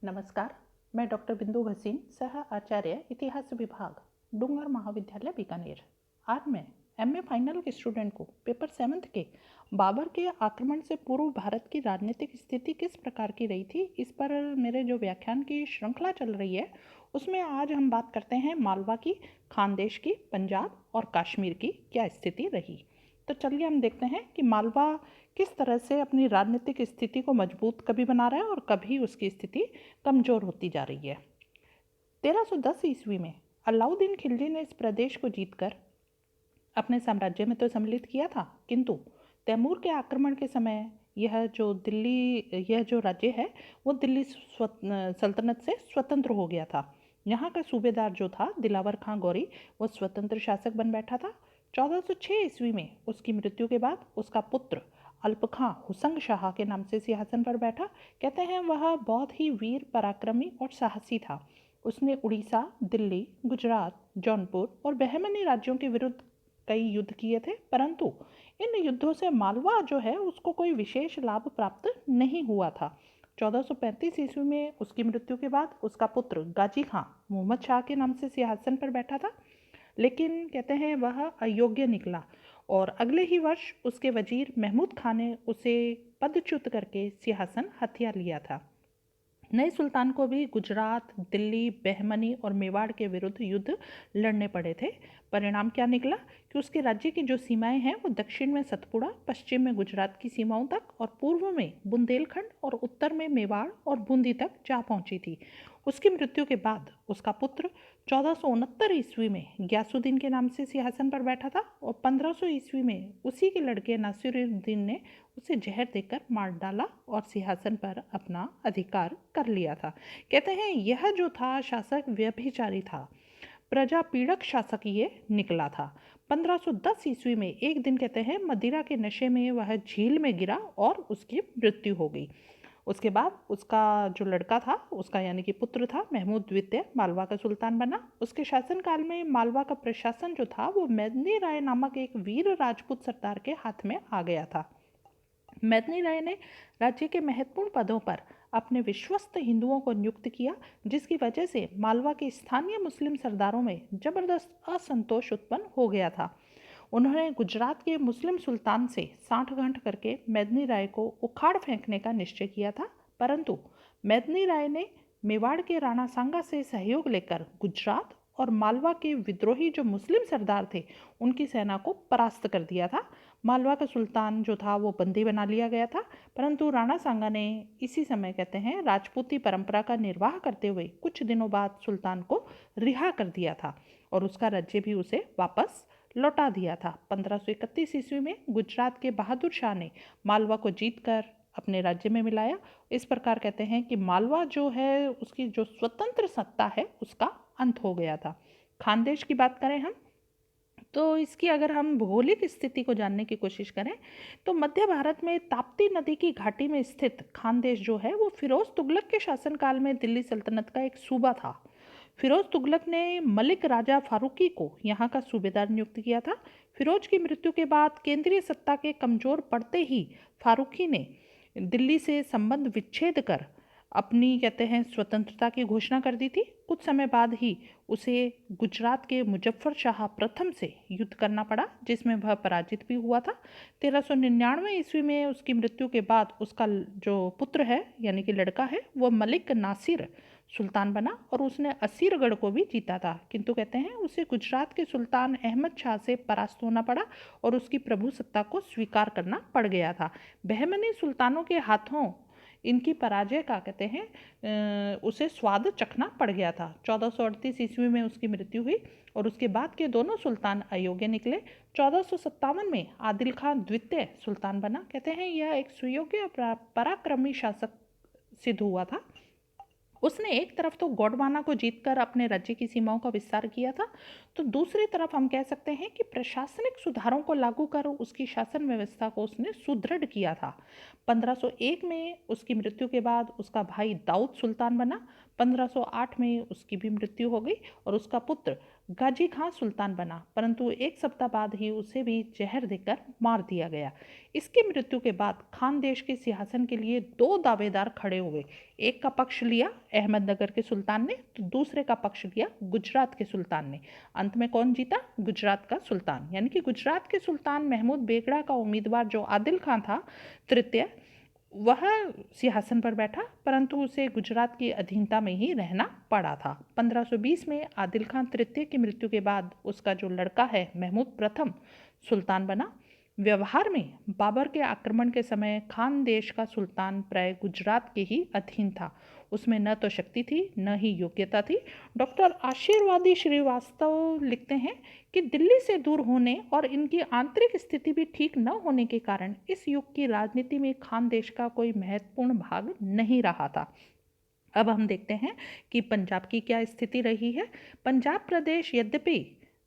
नमस्कार, मैं डॉक्टर बिंदु भसीन, सह आचार्य इतिहास विभाग, डूंगर महाविद्यालय बीकानेर। आज मैं एमए फाइनल के स्टूडेंट को पेपर 7 के बाबर के आक्रमण से पूर्व भारत की राजनीतिक स्थिति किस प्रकार की रही थी, इस पर मेरे जो व्याख्यान की श्रृंखला चल रही है उसमें आज हम बात करते हैं मालवा की, खानदेश की, पंजाब और कश्मीर की क्या स्थिति रही। तो चलिए हम देखते हैं कि मालवा किस तरह से अपनी राजनीतिक स्थिति को मजबूत कभी बना रहा है और कभी उसकी स्थिति कमज़ोर होती जा रही है। 1310 ईस्वी में अलाउद्दीन खिलजी ने इस प्रदेश को जीतकर अपने साम्राज्य में तो सम्मिलित किया था, किंतु तैमूर के आक्रमण के समय यह जो राज्य है वो दिल्ली सल्तनत से स्वतंत्र हो गया था। यहाँ का सूबेदार जो था दिलावर खां गौरी, वो स्वतंत्र शासक बन बैठा था। 1406 ईस्वी में उसकी मृत्यु के बाद उसका पुत्र अल्प खां हुसंग शाह के नाम से सिंहासन पर बैठा। कहते हैं वह बहुत ही वीर, पराक्रमी और साहसी था। उसने उड़ीसा, दिल्ली, गुजरात, जौनपुर और बहमनी राज्यों के विरुद्ध कई युद्ध किए थे, परंतु इन युद्धों से मालवा जो है उसको कोई विशेष लाभ प्राप्त नहीं हुआ था। 1435 ईस्वी में उसकी मृत्यु के बाद उसका पुत्र गाजी खां मोहम्मद शाह के नाम से सिंहासन पर बैठा था, लेकिन कहते हैं वह अयोग्य निकला और अगले ही वर्ष उसके वजीर महमूद खां ने उसे पदच्युत करके सिंहासन हथिया लिया था। नए सुल्तान को भी गुजरात, दिल्ली, बहमनी और मेवाड़ के विरुद्ध युद्ध लड़ने पड़े थे। परिणाम क्या निकला कि उसके राज्य की जो सीमाएं हैं वो दक्षिण में सतपुड़ा, पश्चिम में गुजरात की सीमाओं तक और पूर्व में बुंदेलखंड और उत्तर में मेवाड़ और बूंदी तक जा पहुंची थी। उसकी मृत्यु के बाद उसका पुत्र 1469 ईस्वी में ग्यासुद्दीन के नाम से सिंहासन पर बैठा था और 1500 ईस्वी में उसी के लड़के नासिरुद्दीन ने उसे जहर देकर मार डाला और सिंहासन पर अपना अधिकार कर लिया था। कहते हैं यह जो था शासक व्यभिचारी था, प्रजा पीड़क शासक ये निकला था। 1510 ईस्वी में एक दिन कहते हैं मदिरा के नशे में वह झील में गिरा और उसकी मृत्यु हो गई। उसके बाद उसका जो लड़का था, उसका यानी कि पुत्र था, महमूद द्वितीय मालवा का सुल्तान बना। उसके शासनकाल में मालवा का प्रशासन जो था वो मेदिनी राय नामक एक वीर राजपूत सरदार के हाथ में आ गया था। मेदिनी राय ने राज्य के महत्वपूर्ण पदों पर अपने विश्वस्त हिंदुओं को नियुक्त किया, जिसकी वजह से मालवा के स्थानीय मुस्लिम सरदारों में जबरदस्त असंतोष उत्पन्न हो गया था। उन्होंने गुजरात के मुस्लिम सुल्तान से सांठगांठ करके मेदिनी राय को उखाड़ फेंकने का निश्चय किया था, परंतु मेदिनी राय ने मेवाड़ के राणा सांगा से सहयोग लेकर गुजरात और मालवा के विद्रोही जो मुस्लिम सरदार थे उनकी सेना को परास्त कर दिया था। मालवा का सुल्तान जो था वो बंदी बना लिया गया था, परंतु राणा सांगा ने इसी समय कहते हैं राजपूती परंपरा का निर्वाह करते हुए कुछ दिनों बाद सुल्तान को रिहा कर दिया था और उसका राज्य भी उसे वापस लौटा दिया था। 1531 ईस्वी में गुजरात के बहादुर शाह ने मालवा को जीतकर अपने राज्य में मिलाया। इस प्रकार कहते हैं कि मालवा जो है उसकी जो स्वतंत्र सत्ता है उसका अंत हो गया था। खानदेश की बात करें हम तो इसकी अगर हम भौगोलिक स्थिति को जानने की कोशिश करें तो मध्य भारत में ताप्ती नदी की घाटी में स्थित खानदेश जो है वो फिरोज तुगलक के शासनकाल में दिल्ली सल्तनत का एक सूबा था। फिरोज तुगलक ने मलिक राजा फारूकी को यहाँ का सूबेदार नियुक्त किया था। फिरोज की मृत्यु के बाद केंद्रीय सत्ता के कमजोर पड़ते ही फारूकी ने दिल्ली से संबंध विच्छेद कर अपनी कहते हैं स्वतंत्रता की घोषणा कर दी थी। कुछ समय बाद ही उसे गुजरात के मुजफ्फर शाह प्रथम से युद्ध करना पड़ा, जिसमें वह पराजित भी हुआ था। 1399 ईस्वी में उसकी मृत्यु के बाद उसका जो पुत्र है यानी कि लड़का है वो मलिक नासिर सुल्तान बना और उसने असीरगढ़ को भी जीता था, किंतु कहते हैं उसे गुजरात के सुल्तान अहमद शाह से परास्त होना पड़ा और उसकी प्रभु सत्ता को स्वीकार करना पड़ गया था। बहमनी सुल्तानों के हाथों इनकी पराजय का कहते हैं उसे स्वाद चखना पड़ गया था। 1438 ईस्वी में उसकी मृत्यु हुई और उसके बाद के दोनों सुल्तान अयोग्य निकले। 1457 में आदिल खान द्वितीय सुल्तान बना। कहते हैं यह एक सुयोग्य पराक्रमी शासक सिद्ध हुआ था। उसने एक तरफ तो गोंडवाना को जीतकर अपने राज्य की सीमाओं का विस्तार किया था, तो दूसरी तरफ हम कह सकते हैं कि प्रशासनिक सुधारों को लागू कर उसकी शासन व्यवस्था को उसने सुदृढ़ किया था। 1501 में उसकी मृत्यु के बाद उसका भाई दाऊद सुल्तान बना। 1508 में उसकी भी मृत्यु हो गई और उसका पुत्र गाजी खां सुल्तान बना, परंतु एक सप्ताह बाद ही उसे भी जहर देकर मार दिया गया। इसकी मृत्यु के बाद खानदेश के सिंहासन के लिए दो दावेदार खड़े हुए। एक का पक्ष लिया अहमदनगर के सुल्तान ने, तो दूसरे का पक्ष लिया गुजरात के सुल्तान ने। अंत में कौन जीता? गुजरात का सुल्तान। यानी कि गुजरात के सुल्तान महमूद बेगड़ा का उम्मीदवार जो आदिल खां था तृतीय, वह सिंहासन पर बैठा, परंतु उसे गुजरात की अधीनता में ही रहना पड़ा था। 1520 में आदिल खान तृतीय की मृत्यु के बाद उसका जो लड़का है महमूद प्रथम सुल्तान बना। व्यवहार में बाबर के आक्रमण के समय खानदेश का सुल्तान प्राय गुजरात के ही अधीन था। उसमें न तो शक्ति थी न ही योग्यता थी। डॉक्टर आशीर्वादी श्रीवास्तव लिखते हैं कि दिल्ली से दूर होने और इनकी आंतरिक स्थिति भी ठीक न होने के कारण इस युग की राजनीति में खानदेश का कोई महत्वपूर्ण भाग नहीं रहा था। अब हम देखते हैं कि पंजाब की क्या स्थिति रही है। पंजाब प्रदेश यद्यपि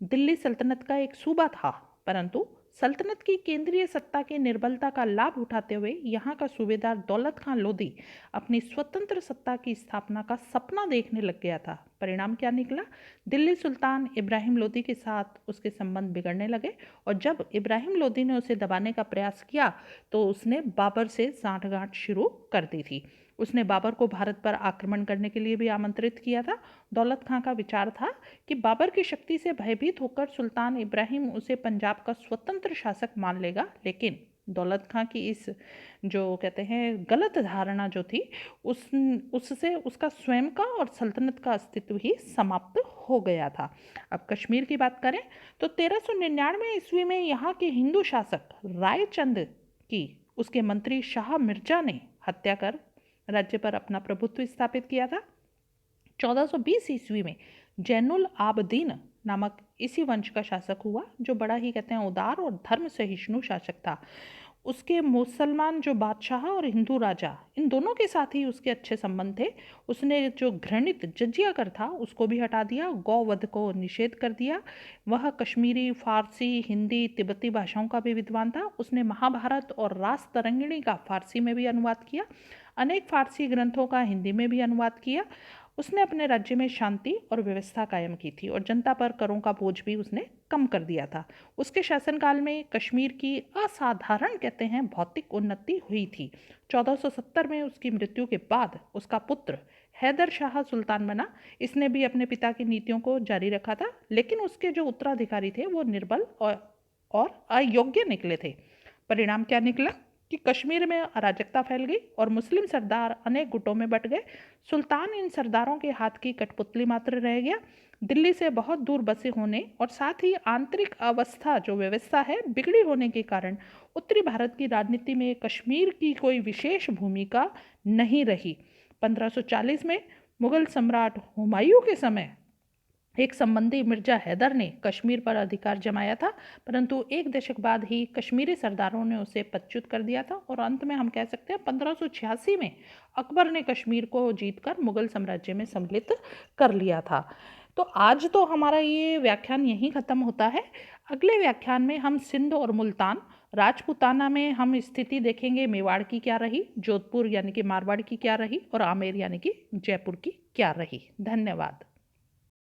दिल्ली सल्तनत का एक सूबा था, परंतु सल्तनत की केंद्रीय सत्ता की निर्बलता का लाभ उठाते हुए यहाँ का सूबेदार दौलत खां लोधी अपनी स्वतंत्र सत्ता की स्थापना का सपना देखने लग गया था। परिणाम क्या निकला? दिल्ली सुल्तान इब्राहिम लोदी के साथ उसके संबंध बिगड़ने लगे और जब इब्राहिम लोदी ने उसे दबाने का प्रयास किया तो उसने बाबर से साठगांठ शुरू कर दी थी। उसने बाबर को भारत पर आक्रमण करने के लिए भी आमंत्रित किया था। दौलत खां का विचार था कि बाबर की शक्ति से भयभीत होकर सुल्तान इब्राहिम उसे पंजाब का स्वतंत्र शासक मान लेगा, लेकिन दौलत खां की इस जो कहते हैं गलत धारणा जो थी उससे उसका स्वयं का और सल्तनत का अस्तित्व ही समाप्त हो गया था। अब कश्मीर की बात करें तो 1399 ईस्वी में यहाँ के हिंदू शासक रायचंद की उसके मंत्री शाह मिर्जा ने हत्या कर राज्य पर अपना प्रभुत्व स्थापित किया था। 1420 ईस्वी में जैनुल आबदीन नामक इसी वंश का शासक हुआ, जो बड़ा ही कहते हैं उदार और धर्म सहिष्णु शासक था। उसके मुसलमान जो बादशाह और हिंदू राजा, इन दोनों के साथ ही उसके अच्छे संबंध थे। उसने जो घृणित जजिया कर था उसको भी हटा दिया, गौवध को निषेध कर दिया। वह कश्मीरी, फारसी, हिंदी, तिब्बती भाषाओं का भी विद्वान था। उसने महाभारत और रास तरंगिणी का फारसी में भी अनुवाद किया। अनेक फारसी ग्रंथों का हिंदी में भी अनुवाद किया। उसने अपने राज्य में शांति और व्यवस्था कायम की थी और जनता पर करों का बोझ भी उसने कम कर दिया था। उसके शासनकाल में कश्मीर की असाधारण कहते हैं भौतिक उन्नति हुई थी। 1470 में उसकी मृत्यु के बाद उसका पुत्र हैदर शाह सुल्तान बना। इसने भी अपने पिता की नीतियों को जारी रखा था, लेकिन उसके जो उत्तराधिकारी थे वो निर्बल और अयोग्य निकले थे। परिणाम क्या निकला कि कश्मीर में अराजकता फैल गई और मुस्लिम सरदार अनेक गुटों में बट गए। सुल्तान इन सरदारों के हाथ की कठपुतली मात्र रह गया। दिल्ली से बहुत दूर बसे होने और साथ ही आंतरिक अवस्था जो व्यवस्था है बिगड़ी होने के कारण उत्तरी भारत की राजनीति में कश्मीर की कोई विशेष भूमिका नहीं रही। 1540 में मुगल सम्राट हुमायूं के समय एक संबंधी मिर्जा हैदर ने कश्मीर पर अधिकार जमाया था, परंतु एक दशक बाद ही कश्मीरी सरदारों ने उसे पदच्युत कर दिया था और अंत में हम कह सकते हैं 1586 में अकबर ने कश्मीर को जीतकर मुगल साम्राज्य में सम्मिलित कर लिया था। तो आज तो हमारा ये व्याख्यान यहीं ख़त्म होता है। अगले व्याख्यान में हम सिंध और मुल्तान, राजपूताना में हम स्थिति देखेंगे मेवाड़ की क्या रही, जोधपुर यानी कि मारवाड़ की क्या रही और आमेर यानी कि जयपुर की क्या रही। धन्यवाद।